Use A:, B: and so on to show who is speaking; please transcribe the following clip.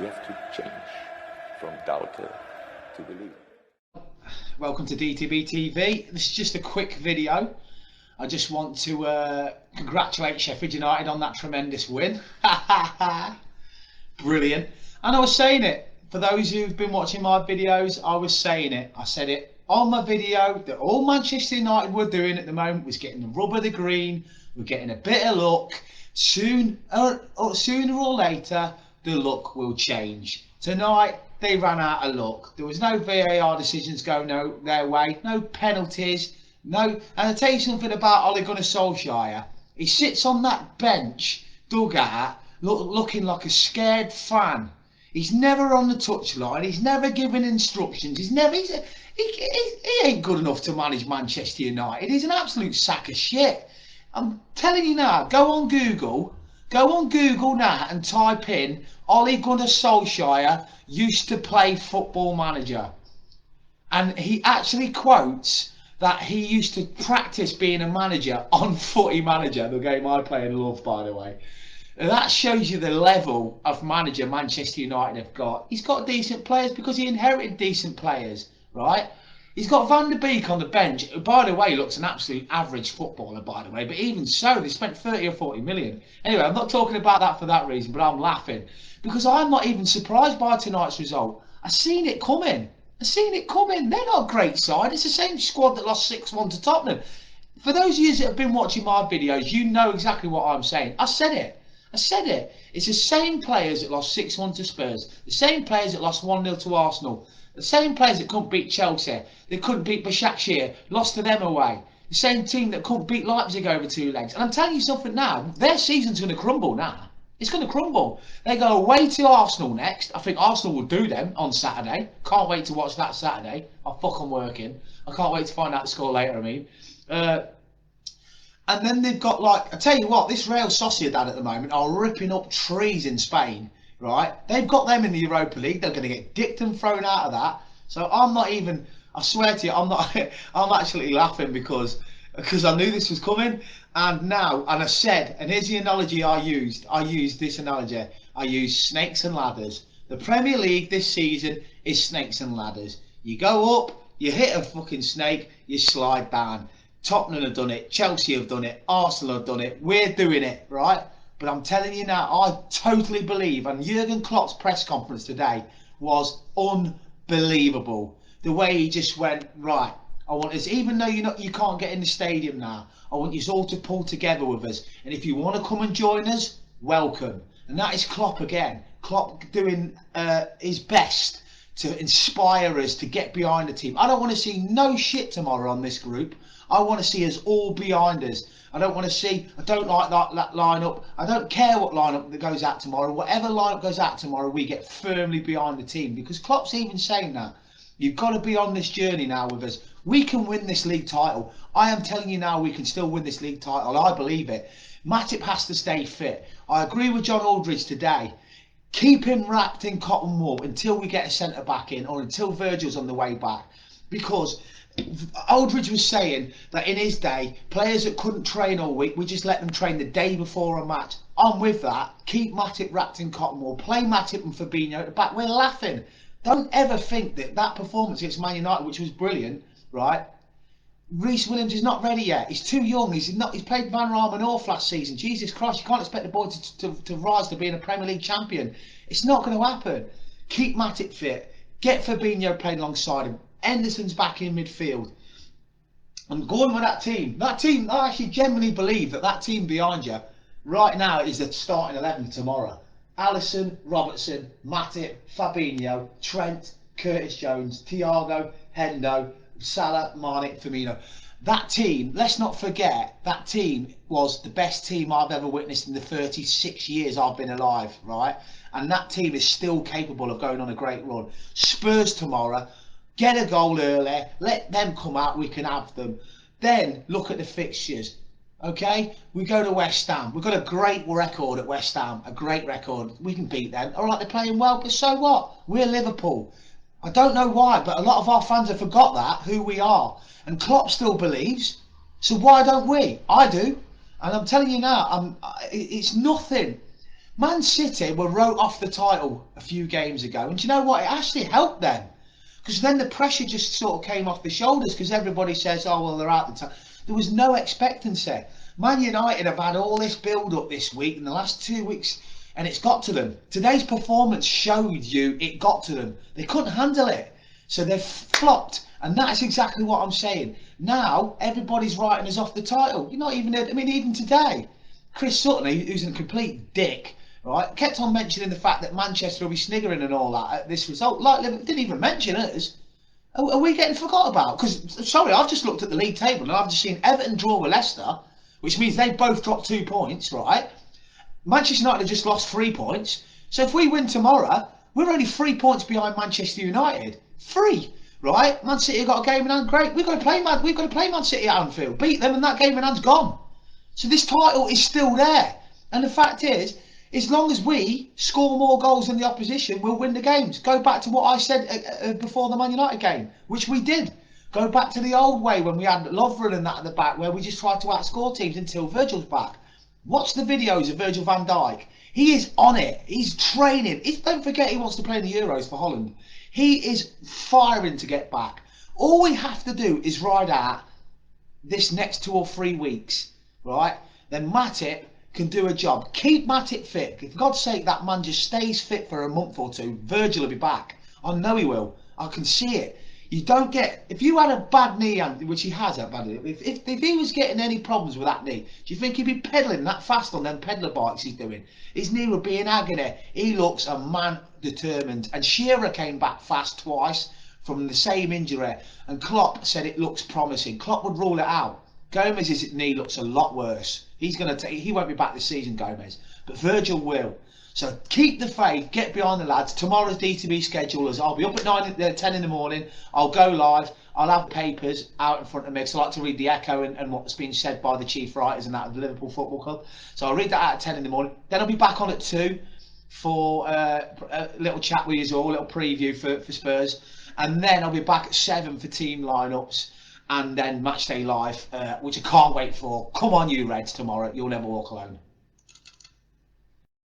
A: We have to change from doubter to believer.
B: Welcome to DTBTV. This is just a quick video. I just want to congratulate Sheffield United on that tremendous win. Brilliant. And I was saying it, for those who've been watching my videos, I was saying it. I said it on my video that all Manchester United were doing at the moment was getting the rub of the green. We're getting a bit of luck. Sooner or later, the luck will change. Tonight, they ran out of luck. There was no VAR decisions going their way, no penalties, no. And I'll tell you something about Ole Gunnar Solskjaer. He sits on that bench, dugout, looking like a scared fan. He's never on the touchline. He's never giving instructions. He ain't good enough to manage Manchester United. He's an absolute sack of shit. I'm telling you now, go on Google now and type in Ole Gunnar Solskjaer used to play Football Manager. And he actually quotes that he used to practice being a manager on Footy Manager, the game I play and love, by the way. And that shows you the level of manager Manchester United have got. He's got decent players because he inherited decent players, right? He's got Van der Beek on the bench, who, by the way, looks an absolute average footballer, by the way. But even so, they spent 30 or 40 million. Anyway, I'm not talking about that for that reason, but I'm laughing. Because I'm not even surprised by tonight's result. I've seen it coming. They're not a great side. It's the same squad that lost 6-1 to Tottenham. For those of you that have been watching my videos, you know exactly what I'm saying. I said it. It's the same players that lost 6-1 to Spurs. The same players that lost 1-0 to Arsenal. The same players that couldn't beat Chelsea. They couldn't beat Başakşehir. Lost to them away. The same team that couldn't beat Leipzig over 2 legs. And I'm telling you something now. Their season's going to crumble now. It's going to crumble. They go away to Arsenal next. I think Arsenal will do them on Saturday. Can't wait to watch that Saturday. I'm working. I can't wait to find out the score later, I mean. And then they've got, like, I tell you what, this Real Sociedad at the moment are ripping up trees in Spain, right? They've got them in the Europa League. They're going to get dicked and thrown out of that. So I'm not even, I swear to you, I'm actually laughing because I knew this was coming. And I said, and here's the analogy I used this analogy. I used snakes and ladders. The Premier League this season is snakes and ladders. You go up, you hit a fucking snake, you slide down. Tottenham have done it, Chelsea have done it, Arsenal have done it, we're doing it, right? But I'm telling you now, I totally believe, and Jurgen Klopp's press conference today was unbelievable. The way he just went, right, I want us, even though you can't get in the stadium now, I want you all to pull together with us. And if you want to come and join us, welcome. And that is Klopp again. Klopp doing his best to inspire us to get behind the team. I don't want to see no shit tomorrow on this group. I want to see us all behind us. I don't like that lineup. I don't care what lineup that goes out tomorrow. Whatever lineup goes out tomorrow, we get firmly behind the team. Because Klopp's even saying that. You've got to be on this journey now with us. We can win this league title. I am telling you now, we can still win this league title. I believe it. Matip has to stay fit. I agree with John Aldridge today. Keep him wrapped in cotton wool until we get a centre back in, or until Virgil's on the way back. Because Aldridge was saying that in his day, players that couldn't train all week, we just let them train the day before a match. I'm with that. Keep Matip wrapped in cotton wool. Play Matip and Fabinho at the back. We're laughing. Don't ever think that performance against Man United, which was brilliant, right? Reece Williams is not ready yet. He's too young. He's played Van Raamen off last season. Jesus Christ, you can't expect the boy to rise to being a Premier League champion. It's not going to happen. Keep Matip fit. Get Fabinho playing alongside him. Henderson's back in midfield. And going with that team. I actually genuinely believe that team behind you right now is the starting 11 for tomorrow. Alisson, Robertson, Matip, Fabinho, Trent, Curtis Jones, Thiago, Hendo, Salah, Mane, Firmino. That team, let's not forget, that team was the best team I've ever witnessed in the 36 years I've been alive, right? And that team is still capable of going on a great run. Spurs tomorrow, get a goal early, let them come out, we can have them. Then look at the fixtures, okay? We go to West Ham. We've got a great record at West Ham, a great record. We can beat them. All right, they're playing well, but so what? We're Liverpool. I don't know why, but a lot of our fans have forgot that, who we are. And Klopp still believes. So why don't we? I do. And I'm telling you now, it's nothing. Man City were wrote off the title a few games ago, and do you know what? It actually helped them, because then the pressure just sort of came off the shoulders, because everybody says, oh well, they're out the title. There was no expectancy. Man United have had all this build up this week, in the last 2 weeks, and it's got to them. Today's performance showed you it got to them. They couldn't handle it, so they've flopped, and that's exactly what I'm saying. Now everybody's writing us off the title. You're not even, I mean, even today, Chris Sutton, who's a complete dick, right, kept on mentioning the fact that Manchester will be sniggering and all that at this result. Like, didn't even mention us. Are we getting forgot about? Because, sorry, I've just looked at the league table and I've just seen Everton draw with Leicester, which means they both dropped 2 points, right? Manchester United have just lost 3 points. So if we win tomorrow, we're only 3 points behind Manchester United. 3, right? Man City have got a game in hand. Great. We've got to play Man City at Anfield. Beat them, and that game in hand's gone. So this title is still there. And the fact is, as long as we score more goals than the opposition, we'll win the games. Go back to what I said before the Man United game, which we did. Go back to the old way when we had Lovren and that at the back, where we just tried to outscore teams until Virgil's back. Watch the videos of Virgil van Dijk. He is on it. He's training. Don't forget, he wants to play in the Euros for Holland. He is firing to get back. All we have to do is ride out this next 2 or 3 weeks, right? Then Matip can do a job. Keep Matip fit. For God's sake, that man just stays fit for a month or 2. Virgil will be back. I know he will. I can see it. You don't get, if you had a bad knee, which he has had bad knee, if he was getting any problems with that knee, do you think he'd be pedalling that fast on them pedal bikes he's doing? His knee would be in agony. He looks a man determined. And Shearer came back fast twice from the same injury, and Klopp said it looks promising. Klopp would rule it out. Gomez's knee looks a lot worse. He won't be back this season, Gomez, but Virgil will. So keep the faith, get behind the lads. Tomorrow's DTB schedulers. I'll be up at 10 in the morning. I'll go live. I'll have papers out in front of me, because I like to read the Echo and what's been said by the chief writers and that of the Liverpool Football Club. So I'll read that out at 10 in the morning. Then I'll be back on at 2 for a little chat with you all, a little preview for Spurs. And then I'll be back at 7 for team lineups, and then Matchday Live, which I can't wait for. Come on, you Reds, tomorrow. You'll never walk alone.